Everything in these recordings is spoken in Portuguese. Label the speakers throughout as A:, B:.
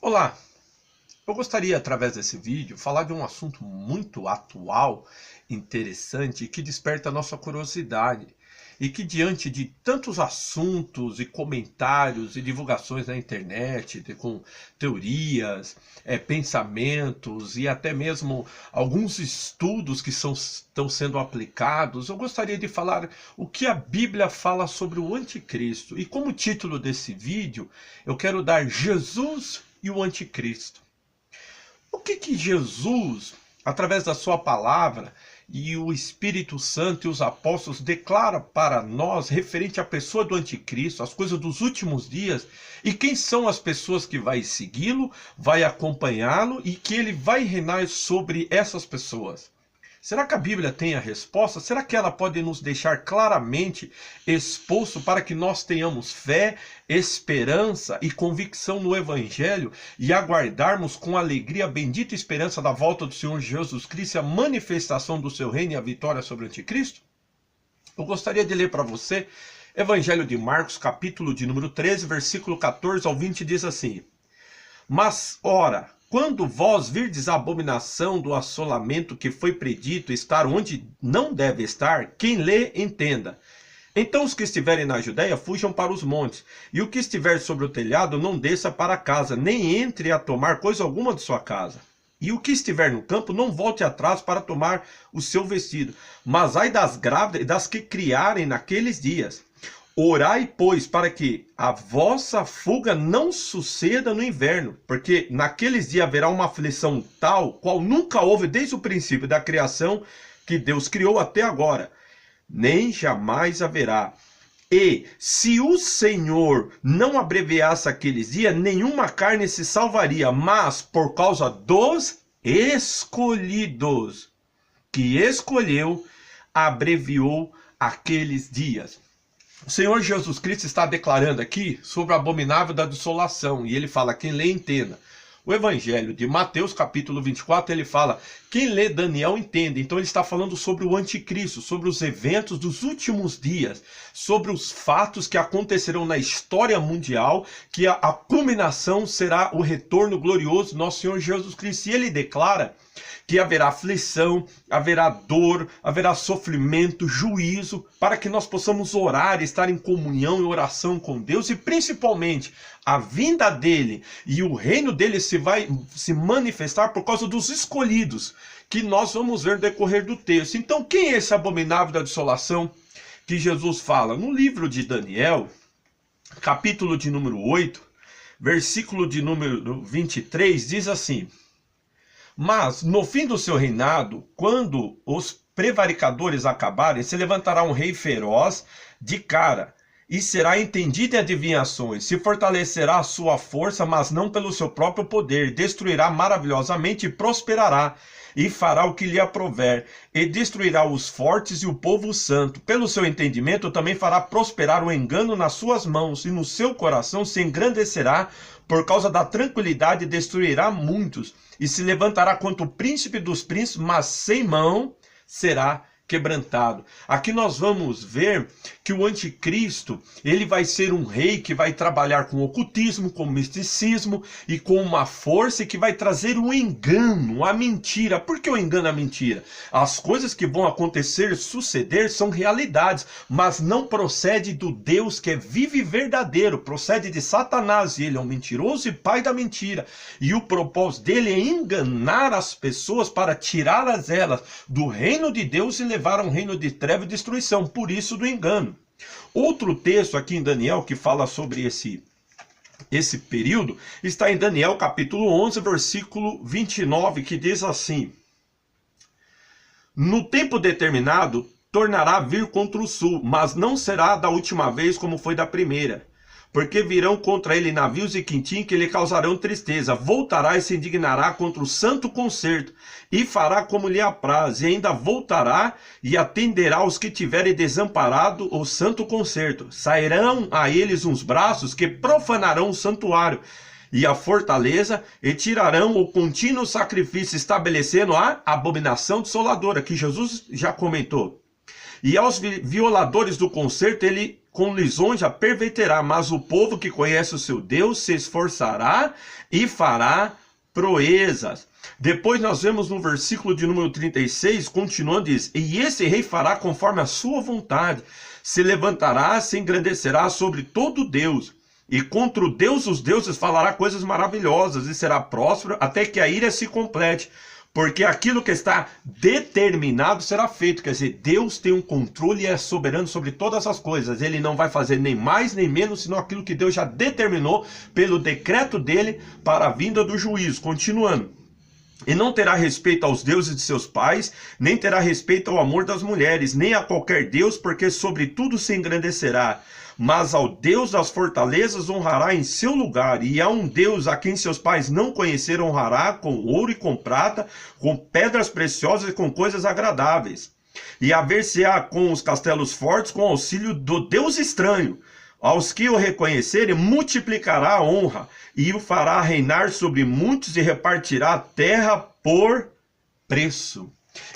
A: Olá, eu gostaria através desse vídeo falar de um assunto muito atual, interessante, que desperta a nossa curiosidade e que diante de tantos assuntos e comentários e divulgações na internet, com teorias, pensamentos e até mesmo alguns estudos que estão sendo aplicados, eu gostaria de falar o que a Bíblia fala sobre o anticristo. E como título desse vídeo, eu quero dar Jesus e o anticristo. O que Jesus, através da sua palavra, e o Espírito Santo e os apóstolos declaram para nós referente à pessoa do anticristo, as coisas dos últimos dias, e quem são as pessoas que vai segui-lo, vai acompanhá-lo e que ele vai reinar sobre essas pessoas? Será que a Bíblia tem a resposta? Será que ela pode nos deixar claramente exposto para que nós tenhamos fé, esperança e convicção no Evangelho e aguardarmos com alegria a bendita esperança da volta do Senhor Jesus Cristo e a manifestação do seu reino e a vitória sobre o anticristo? Eu gostaria de ler para você Evangelho de Marcos, capítulo de número 13, versículo 14 ao 20, diz assim: Mas, ora, quando vós virdes a abominação do assolamento que foi predito estar onde não deve estar, quem lê, entenda. Então os que estiverem na Judéia fujam para os montes, e o que estiver sobre o telhado não desça para casa, nem entre a tomar coisa alguma de sua casa. E o que estiver no campo não volte atrás para tomar o seu vestido. Mas ai das grávidas e das que criarem naqueles dias. Orai, pois, para que a vossa fuga não suceda no inverno, porque naqueles dias haverá uma aflição tal, qual nunca houve desde o princípio da criação que Deus criou até agora, nem jamais haverá. E se o Senhor não abreviasse aqueles dias, nenhuma carne se salvaria, mas por causa dos escolhidos, que escolheu, abreviou aqueles dias. O Senhor Jesus Cristo está declarando aqui sobre o abominável da dissolação, e ele fala, quem lê entenda. O Evangelho de Mateus, capítulo 24, ele fala, quem lê Daniel entende. Então ele está falando sobre o anticristo, sobre os eventos dos últimos dias, sobre os fatos que acontecerão na história mundial, que a culminação será o retorno glorioso do nosso Senhor Jesus Cristo. E ele declara que haverá aflição, haverá dor, haverá sofrimento, juízo, para que nós possamos orar, estar em comunhão e oração com Deus, e principalmente a vinda dele e o reino dele vai se manifestar por causa dos escolhidos, que nós vamos ver no decorrer do texto. Então, quem é esse abominável da dissolação que Jesus fala? No livro de Daniel, capítulo de número 8, versículo de número 23, diz assim: Mas, no fim do seu reinado, quando os prevaricadores acabarem, se levantará um rei feroz de cara, e será entendido em adivinhações, se fortalecerá a sua força, mas não pelo seu próprio poder, destruirá maravilhosamente e prosperará, e fará o que lhe aprouver, e destruirá os fortes e o povo santo. Pelo seu entendimento também fará prosperar o engano nas suas mãos, e no seu coração se engrandecerá, por causa da tranquilidade destruirá muitos, e se levantará contra o príncipe dos príncipes, mas sem mão será quebrantado. Aqui nós vamos ver que o anticristo, ele vai ser um rei que vai trabalhar com ocultismo, com misticismo e com uma força que vai trazer o engano, a mentira. Por que o engano, a mentira? As coisas que vão acontecer, suceder, são realidades, mas não procede do Deus que é vivo e verdadeiro, procede de Satanás, e ele é um mentiroso e pai da mentira, e o propósito dele é enganar as pessoas para tirá-las elas do reino de Deus e levar a um reino de treva e destruição, por isso do engano. Outro texto aqui em Daniel que fala sobre esse período, está em Daniel capítulo 11, versículo 29, que diz assim: No tempo determinado, tornará a vir contra o sul, mas não será da última vez como foi da primeira. Porque virão contra ele navios e quintim que lhe causarão tristeza. Voltará e se indignará contra o santo concerto, e fará como lhe apraz, e ainda voltará e atenderá aos que tiverem desamparado o santo concerto. Sairão a eles uns braços que profanarão o santuário e a fortaleza, e tirarão o contínuo sacrifício, estabelecendo a abominação desoladora, que Jesus já comentou. E aos violadores do concerto ele com lisonja perverterá, mas o povo que conhece o seu Deus se esforçará e fará proezas. Depois nós vemos no versículo de número 36, continuando, diz: e esse rei fará conforme a sua vontade, se levantará, se engrandecerá sobre todo Deus, e contra o Deus dos deuses falará coisas maravilhosas, e será próspero até que a ira se complete, porque aquilo que está determinado será feito. Quer dizer, Deus tem um controle e é soberano sobre todas as coisas. Ele não vai fazer nem mais nem menos, senão aquilo que Deus já determinou pelo decreto dele para a vinda do juízo. Continuando. E não terá respeito aos deuses de seus pais, nem terá respeito ao amor das mulheres, nem a qualquer deus, porque sobre tudo se engrandecerá. Mas ao Deus das fortalezas honrará em seu lugar, e a um Deus a quem seus pais não conheceram honrará com ouro e com prata, com pedras preciosas e com coisas agradáveis. E haver-se-á com os castelos fortes, com auxílio do Deus estranho. Aos que o reconhecerem, multiplicará a honra, e o fará reinar sobre muitos, e repartirá a terra por preço.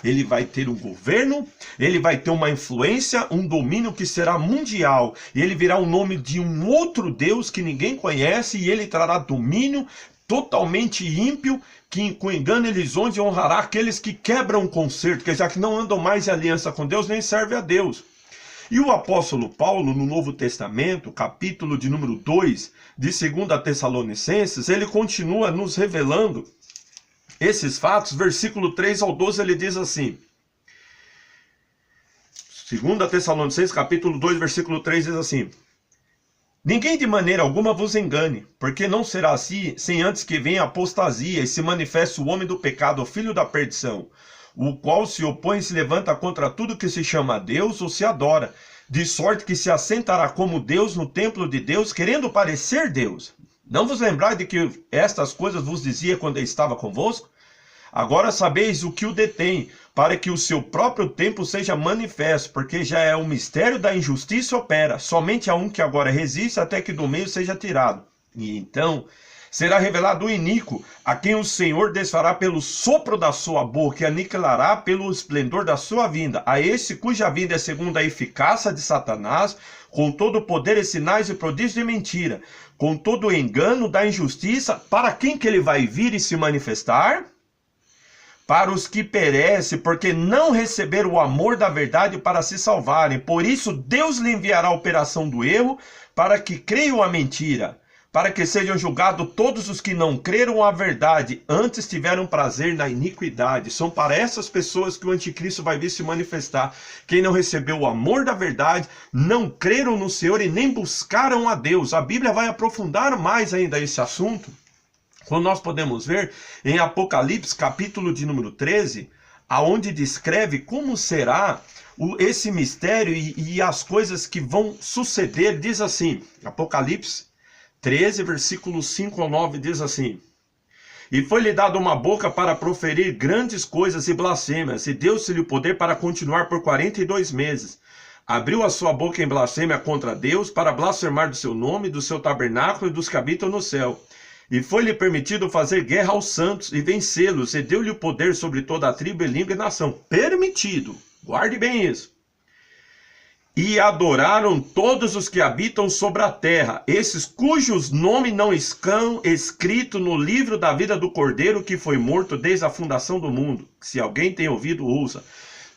A: Ele vai ter um governo, ele vai ter uma influência, um domínio que será mundial. E ele virá o nome de um outro Deus que ninguém conhece, e ele trará domínio totalmente ímpio, que com engano e lisonja honrará aqueles que quebram o concerto, que já que não andam mais em aliança com Deus, nem servem a Deus. E o apóstolo Paulo, no Novo Testamento, capítulo de número 2, de 2 Tessalonicenses, ele continua nos revelando esses fatos. Versículo 3 ao 12, ele diz assim: 2 Tessalonicenses, capítulo 2, versículo 3, diz assim: ninguém de maneira alguma vos engane, porque não será assim, sem antes que venha a apostasia e se manifeste o homem do pecado, o filho da perdição, o qual se opõe e se levanta contra tudo que se chama Deus ou se adora, de sorte que se assentará como Deus no templo de Deus, querendo parecer Deus. Não vos lembrai de que estas coisas vos dizia quando eu estava convosco? Agora sabeis o que o detém, para que o seu próprio tempo seja manifesto, porque já é o mistério da injustiça opera, somente há um que agora resiste até que do meio seja tirado. E então será revelado o iníquo, a quem o Senhor desfará pelo sopro da sua boca, e aniquilará pelo esplendor da sua vinda. A esse cuja vinda é segundo a eficácia de Satanás, com todo o poder e sinais e prodígios de mentira, com todo o engano da injustiça. Para quem que ele vai vir e se manifestar? Para os que perecem, porque não receberam o amor da verdade para se salvarem. Por isso Deus lhe enviará a operação do erro, para que creiam a mentira, para que sejam julgados todos os que não creram a verdade, antes tiveram prazer na iniquidade. São para essas pessoas que o anticristo vai vir se manifestar. Quem não recebeu o amor da verdade, não creram no Senhor e nem buscaram a Deus. A Bíblia vai aprofundar mais ainda esse assunto, quando nós podemos ver em Apocalipse, capítulo de número 13, aonde descreve como será esse mistério e as coisas que vão suceder. Diz assim, Apocalipse 13, versículos 5 ao 9, diz assim: e foi-lhe dado uma boca para proferir grandes coisas e blasfêmias, e deu-se-lhe o poder para continuar por 42 meses. Abriu a sua boca em blasfêmia contra Deus, para blasfemar do seu nome, do seu tabernáculo e dos que habitam no céu. E foi-lhe permitido fazer guerra aos santos e vencê-los, e deu-lhe o poder sobre toda a tribo e língua e nação. Permitido, guarde bem isso. E adoraram todos os que habitam sobre a terra, esses cujos nomes não estão escritos no livro da vida do Cordeiro, que foi morto desde a fundação do mundo. Se alguém tem ouvido, ouça.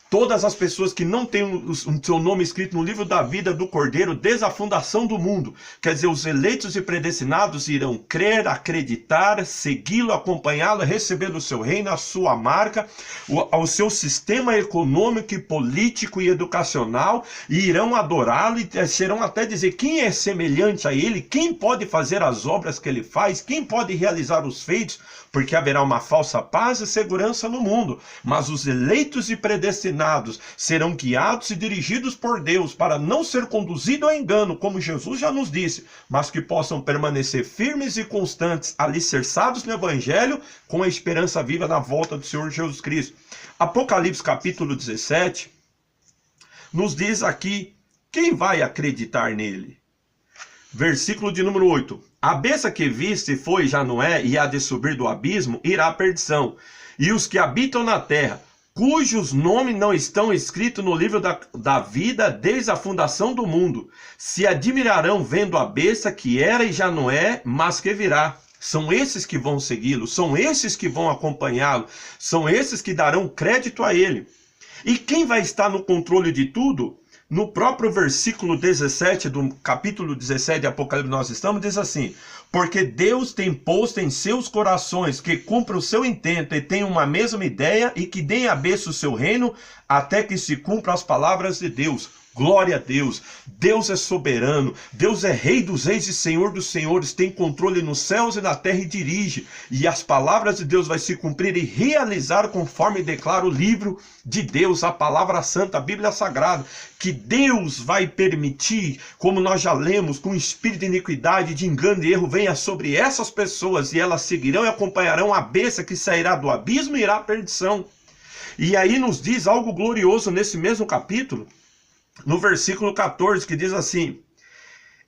A: Todas as pessoas que não têm o seu nome escrito no livro da vida do Cordeiro desde a fundação do mundo, quer dizer, os eleitos e predestinados irão crer, acreditar, segui-lo, acompanhá-lo, receber do seu reino a sua marca, o seu sistema econômico e político e educacional, e irão adorá-lo e serão até dizer quem é semelhante a ele, quem pode fazer as obras que ele faz, quem pode realizar os feitos, porque haverá uma falsa paz e segurança no mundo. Mas os eleitos e predestinados serão guiados e dirigidos por Deus para não ser conduzido ao engano, como Jesus já nos disse, mas que possam permanecer firmes e constantes, alicerçados no Evangelho, com a esperança viva na volta do Senhor Jesus Cristo. Apocalipse capítulo 17 nos diz aqui quem vai acreditar nele. Versículo de número 8. A besta que viste foi, já não é, e há de subir do abismo, irá à perdição. E os que habitam na terra, cujos nomes não estão escritos no livro da vida desde a fundação do mundo, se admirarão vendo a besta que era e já não é, mas que virá. São esses que vão segui-lo, são esses que vão acompanhá-lo, são esses que darão crédito a ele. E quem vai estar no controle de tudo? No próprio versículo 17 do capítulo 17 de Apocalipse nós estamos, diz assim: porque Deus tem posto em seus corações que cumpra o seu intento e tenham uma mesma ideia e que deem à besta o seu reino até que se cumpram as palavras de Deus. Glória a Deus, Deus é soberano, Deus é rei dos reis e senhor dos senhores, tem controle nos céus e na terra e dirige, e as palavras de Deus vai se cumprir e realizar conforme declara o livro de Deus, a palavra santa, a Bíblia Sagrada, que Deus vai permitir, como nós já lemos, com espírito de iniquidade, de engano e erro, venha sobre essas pessoas, e elas seguirão e acompanharão a besta que sairá do abismo e irá à perdição. E aí nos diz algo glorioso nesse mesmo capítulo, no versículo 14, que diz assim: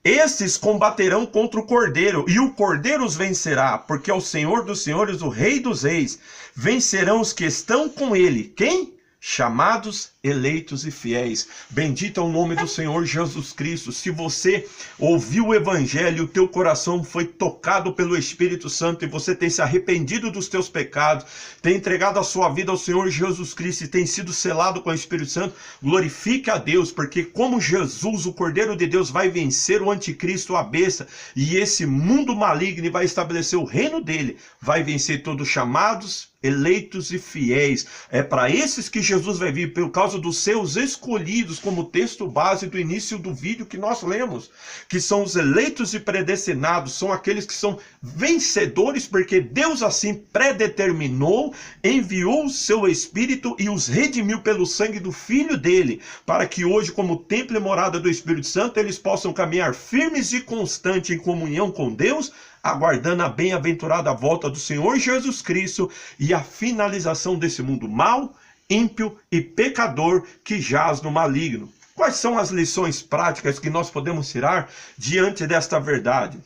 A: estes combaterão contra o Cordeiro, e o Cordeiro os vencerá, porque é o Senhor dos senhores, o Rei dos reis. Vencerão os que estão com ele. Quem? Chamados, eleitos e fiéis. Bendito é o nome do Senhor Jesus Cristo. Se você ouviu o evangelho, o teu coração foi tocado pelo Espírito Santo e você tem se arrependido dos teus pecados, tem entregado a sua vida ao Senhor Jesus Cristo e tem sido selado com o Espírito Santo, glorifique a Deus, porque como Jesus, o Cordeiro de Deus, vai vencer o anticristo, a besta, e esse mundo maligno vai estabelecer o reino dele, vai vencer todos os chamados, eleitos e fiéis. É para esses que Jesus vai vir, por causa dos seus escolhidos, como o texto base do início do vídeo que nós lemos, que são os eleitos e predestinados, são aqueles que são vencedores, porque Deus assim predeterminou, enviou o seu Espírito e os redimiu pelo sangue do Filho dele, para que hoje, como templo e morada do Espírito Santo, eles possam caminhar firmes e constantes em comunhão com Deus, aguardando a bem-aventurada volta do Senhor Jesus Cristo e a finalização desse mundo mau, ímpio e pecador que jaz no maligno. Quais são as lições práticas que nós podemos tirar diante desta verdade?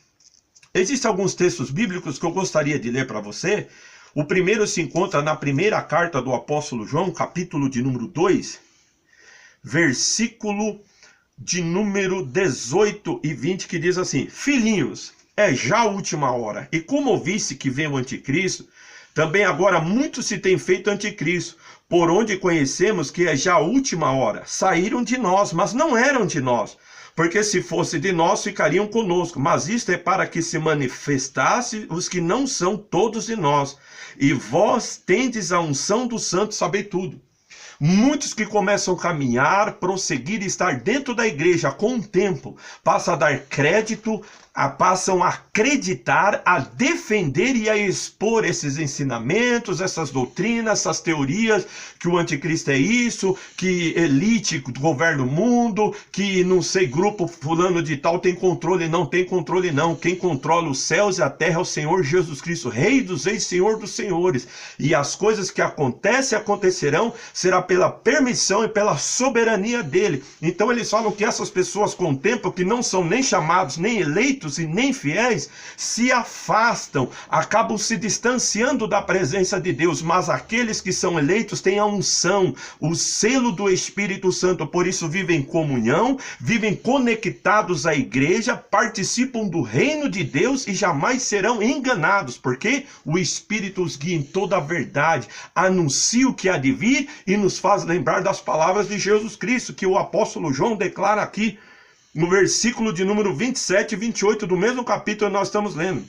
A: Existem alguns textos bíblicos que eu gostaria de ler para você. O primeiro se encontra na primeira carta do apóstolo João, capítulo de número 2, versículo de número 18 e 20, que diz assim: filhinhos, é já a última hora, e como ouviste que vem o anticristo, também agora muito se tem feito anticristo, por onde conhecemos que é já a última hora. Saíram de nós, mas não eram de nós, porque se fosse de nós, ficariam conosco. Mas isto é para que se manifestasse os que não são todos de nós. E vós tendes a unção do santo, sabei tudo. Muitos que começam a caminhar, prosseguir e estar dentro da igreja com o tempo, passam a dar crédito, passam a acreditar, a defender e a expor esses ensinamentos, essas doutrinas, essas teorias, que o anticristo é isso, que elite governa o mundo, que não sei, grupo fulano de tal tem controle. Não tem controle não. Quem controla os céus e a terra é o Senhor Jesus Cristo, Rei dos reis, Senhor dos senhores. E as coisas que acontecem e acontecerão será pela permissão e pela soberania dele. Então eles falam que essas pessoas com o tempo, que não são nem chamados, nem eleitos e nem fiéis, se afastam, acabam se distanciando da presença de Deus. Mas aqueles que são eleitos têm a unção, o selo do Espírito Santo, por isso vivem em comunhão, vivem conectados à igreja, participam do reino de Deus e jamais serão enganados, porque o Espírito os guia em toda a verdade, anuncia o que há de vir e nos faz lembrar das palavras de Jesus Cristo, que o apóstolo João declara aqui, no versículo de número 27 e 28 do mesmo capítulo que nós estamos lendo.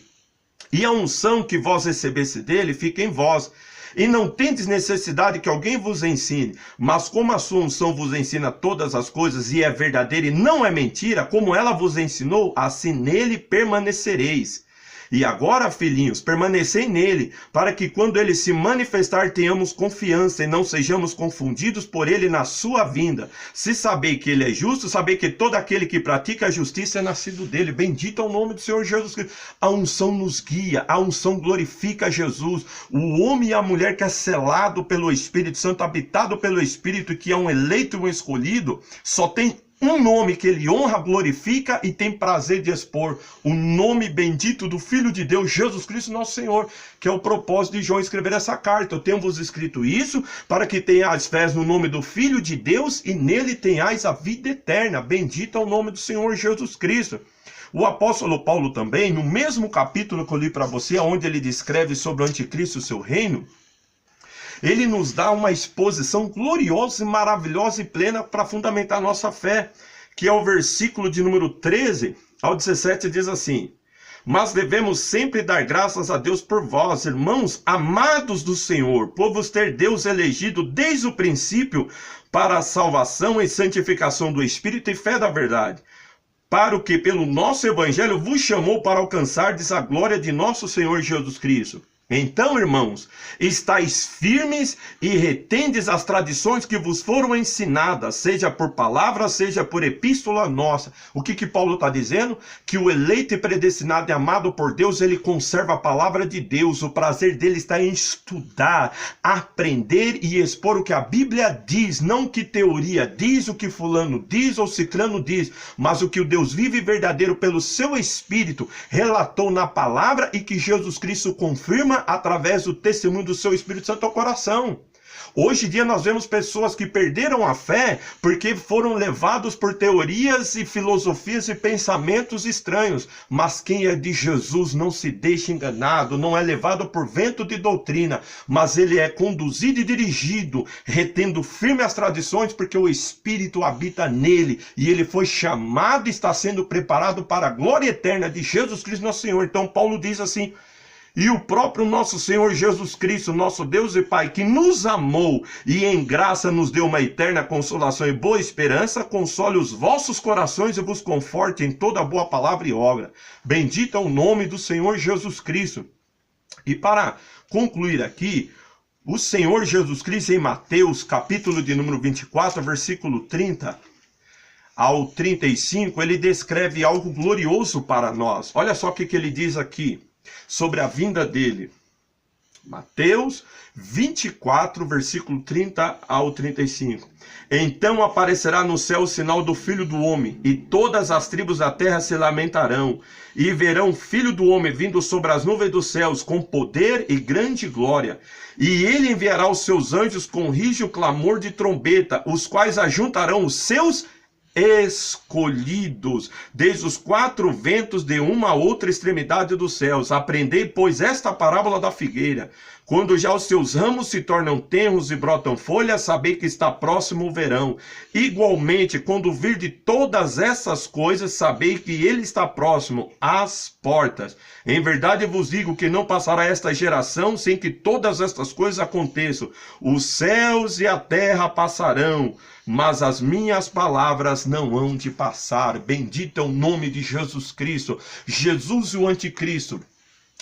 A: E a unção que vós recebesse dele fica em vós, e não tendes necessidade que alguém vos ensine, mas como a sua unção vos ensina todas as coisas e é verdadeira e não é mentira, como ela vos ensinou, assim nele permanecereis. E agora, filhinhos, permanecei nele, para que quando ele se manifestar tenhamos confiança e não sejamos confundidos por ele na sua vinda. Se sabei que ele é justo, sabei que todo aquele que pratica a justiça é nascido dele. Bendito é o nome do Senhor Jesus Cristo. A unção nos guia, a unção glorifica Jesus. O homem e a mulher que é selado pelo Espírito Santo, habitado pelo Espírito, que é um eleito e um escolhido, só tem Um nome que ele honra, glorifica e tem prazer de expor. O nome bendito do Filho de Deus, Jesus Cristo, nosso Senhor, que é o propósito de João escrever essa carta. Eu tenho-vos escrito isso para que tenhais fé no nome do Filho de Deus e nele tenhais a vida eterna. Bendito é o nome do Senhor Jesus Cristo. O apóstolo Paulo também, no mesmo capítulo que eu li para você, onde ele descreve sobre o anticristo e o seu reino, ele nos dá uma exposição gloriosa e maravilhosa e plena para fundamentar a nossa fé, que é o versículo de número 13 ao 17, diz assim: mas devemos sempre dar graças a Deus por vós, irmãos, amados do Senhor, por vos ter Deus elegido desde o princípio para a salvação e santificação do Espírito e fé da verdade, para o que pelo nosso Evangelho vos chamou para alcançardes a glória de nosso Senhor Jesus Cristo. Então, irmãos, estáis firmes e retendes as tradições que vos foram ensinadas, seja por palavra, seja por epístola nossa. O que Paulo está dizendo? Que o eleito e predestinado e amado por Deus, ele conserva a palavra de Deus. O prazer dele está em estudar, aprender e expor o que a Bíblia diz, não o que teoria diz, o que fulano diz ou ciclano diz, mas o que o Deus vivo e verdadeiro pelo seu Espírito relatou na palavra e que Jesus Cristo confirma através do testemunho do seu Espírito Santo ao coração. Hoje em dia nós vemos pessoas que perderam a fé porque foram levados por teorias e filosofias e pensamentos estranhos. Mas quem é de Jesus não se deixa enganado, não é levado por vento de doutrina, mas ele é conduzido e dirigido, retendo firme as tradições, porque o Espírito habita nele e ele foi chamado e está sendo preparado para a glória eterna de Jesus Cristo nosso Senhor. Então Paulo diz assim: e o próprio nosso Senhor Jesus Cristo, nosso Deus e Pai, que nos amou e em graça nos deu uma eterna consolação e boa esperança, console os vossos corações e vos conforte em toda boa palavra e obra. Bendito é o nome do Senhor Jesus Cristo. E para concluir aqui, o Senhor Jesus Cristo em Mateus, capítulo de número 24, versículo 30 ao 35, ele descreve algo glorioso para nós. Olha só o que ele diz aqui sobre a vinda dele. Mateus 24, versículo 30 ao 35. Então aparecerá no céu o sinal do Filho do Homem, e todas as tribos da terra se lamentarão, e verão o Filho do Homem vindo sobre as nuvens dos céus, com poder e grande glória. E ele enviará os seus anjos com rígido clamor de trombeta, os quais ajuntarão os seus escolhidos desde os quatro ventos de uma a outra extremidade dos céus. Aprendei, pois, esta parábola da figueira. Quando já os seus ramos se tornam tenros e brotam folhas, sabei que está próximo o verão. Igualmente, quando vir de todas essas coisas, sabei que ele está próximo às portas. Em verdade vos digo que não passará esta geração sem que todas estas coisas aconteçam. Os céus e a terra passarão, mas as minhas palavras não hão de passar. Bendito é o nome de Jesus Cristo. Jesus e o anticristo.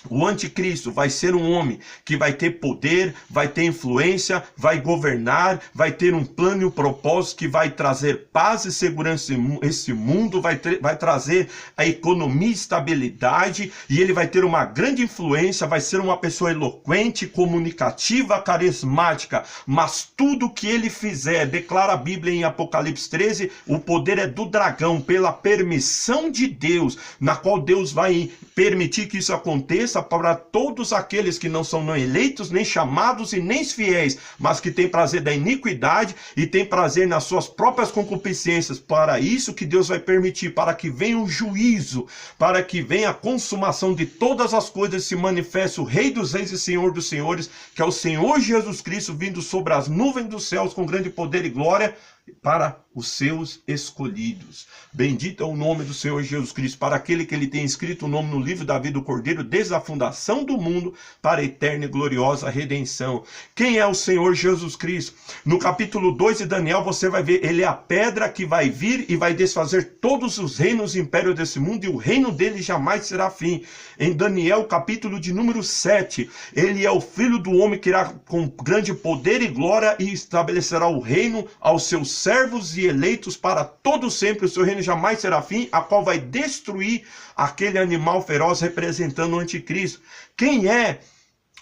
A: O anticristo vai ser um homem que vai ter poder, vai ter influência, vai governar, vai ter um plano e um propósito que vai trazer paz e segurança esse mundo, vai trazer a economia e estabilidade, e ele vai ter uma grande influência, vai ser uma pessoa eloquente, comunicativa, carismática, mas tudo que ele fizer, declara a Bíblia em Apocalipse 13, o poder é do dragão, pela permissão de Deus, na qual Deus vai permitir que isso aconteça para todos aqueles que não são nem eleitos, nem chamados e nem fiéis, mas que têm prazer da iniquidade e têm prazer nas suas próprias concupiscências. Para isso que Deus vai permitir, para que venha o juízo, para que venha a consumação de todas as coisas, se manifeste o Rei dos Reis e Senhor dos Senhores, que é o Senhor Jesus Cristo, vindo sobre as nuvens dos céus com grande poder e glória, para os seus escolhidos. Bendito é o nome do Senhor Jesus Cristo, para aquele que ele tem escrito o nome no livro da vida do Cordeiro, desde a fundação do mundo, para a eterna e gloriosa redenção. Quem é o Senhor Jesus Cristo? No capítulo 2 de Daniel, você vai ver, ele é a pedra que vai vir e vai desfazer todos os reinos e impérios desse mundo, e o reino dele jamais será fim. Em Daniel, capítulo de número 7, ele é o Filho do Homem que irá com grande poder e glória e estabelecerá o reino aos seus servos e eleitos para todo sempre. O seu reino jamais será fim, a qual vai destruir aquele animal feroz representando o anticristo. Quem é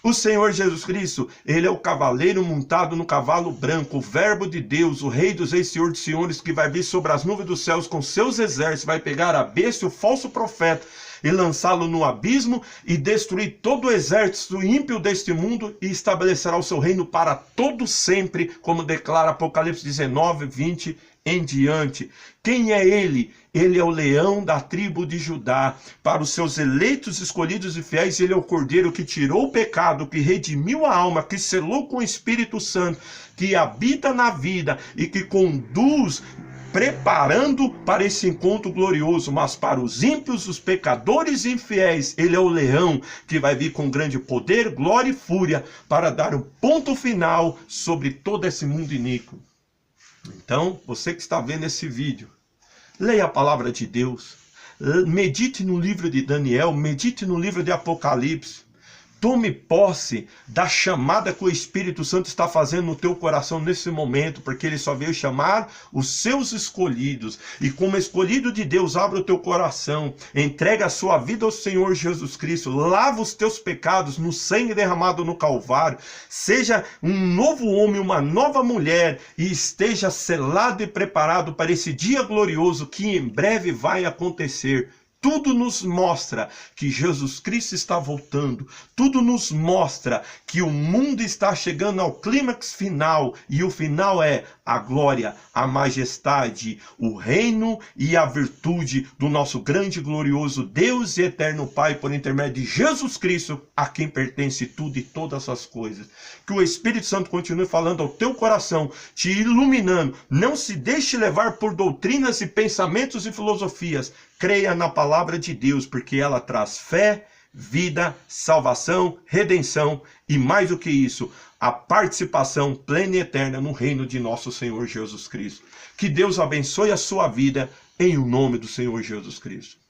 A: O Senhor Jesus Cristo, ele é o cavaleiro montado no cavalo branco, o verbo de Deus, o rei dos reis, senhor dos senhores, que vai vir sobre as nuvens dos céus com seus exércitos, vai pegar a besta e o falso profeta e lançá-lo no abismo e destruir todo o exército ímpio deste mundo e estabelecerá o seu reino para todo sempre, como declara Apocalipse 19, 20 em diante. Quem é ele? Ele é o leão da tribo de Judá. Para os seus eleitos, escolhidos e fiéis, ele é o cordeiro que tirou o pecado, que redimiu a alma, que selou com o Espírito Santo, que habita na vida e que conduz, preparando para esse encontro glorioso. Mas para os ímpios, os pecadores e infiéis, ele é o leão que vai vir com grande poder, glória e fúria para dar um ponto final sobre todo esse mundo iníquo. Então, você que está vendo esse vídeo, leia a palavra de Deus, medite no livro de Daniel, medite no livro de Apocalipse, tome posse da chamada que o Espírito Santo está fazendo no teu coração nesse momento, porque ele só veio chamar os seus escolhidos. E como escolhido de Deus, abra o teu coração, entrega a sua vida ao Senhor Jesus Cristo, lava os teus pecados no sangue derramado no Calvário, seja um novo homem, uma nova mulher, e esteja selado e preparado para esse dia glorioso que em breve vai acontecer. Tudo nos mostra que Jesus Cristo está voltando. Tudo nos mostra que o mundo está chegando ao clímax final. E o final é a glória, a majestade, o reino e a virtude do nosso grande e glorioso Deus e eterno Pai, por intermédio de Jesus Cristo, a quem pertence tudo e todas as coisas. Que o Espírito Santo continue falando ao teu coração, te iluminando. Não se deixe levar por doutrinas e pensamentos e filosofias. Creia na palavra de Deus, porque ela traz fé, vida, salvação, redenção e, mais do que isso, a participação plena e eterna no reino de nosso Senhor Jesus Cristo. Que Deus abençoe a sua vida em o nome do Senhor Jesus Cristo.